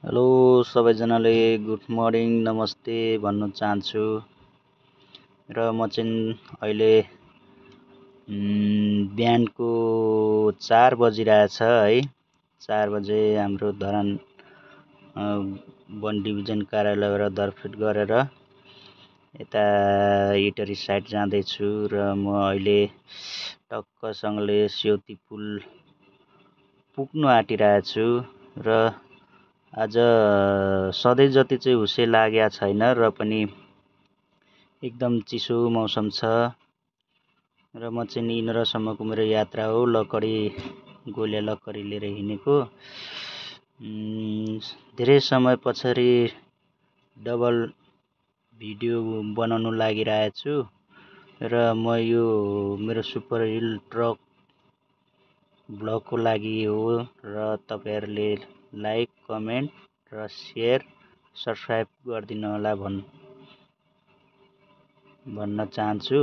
Hello सबैजनाले good morning नमस्ते भन्न चाहन्छु र म चाहिँ अहिले बिहानको 4 बजिरहेछ है। 4 बजे हाम्रो धरान वन डिभिजन कार्यालयबाट दरफेट गरेर यता इटरी साइड जाँदैछु र म अहिले टक्कसँगले सेउती पुल पुग्नु आँटिरहेछु र आज सधैँ जति चाहिँ हुसै लागेको छैन र पनि एकदम चिसो मौसम छ र म चाहिँ यिनरसम्मको मेरो यात्रा हो लकडी गोलिया लकडी लिएर हिँडेको। धेरै समय पछाडि डबल भिडियो बनाउनु लागिरहेछु र म यो मेरो सुपर हिल ट्रक ब्लगको लागि हो र तपाईहरुले लाइक कमेन्ट र शेयर सब्स्क्राइब गरिदिनु होला भन्न चाहन्छु।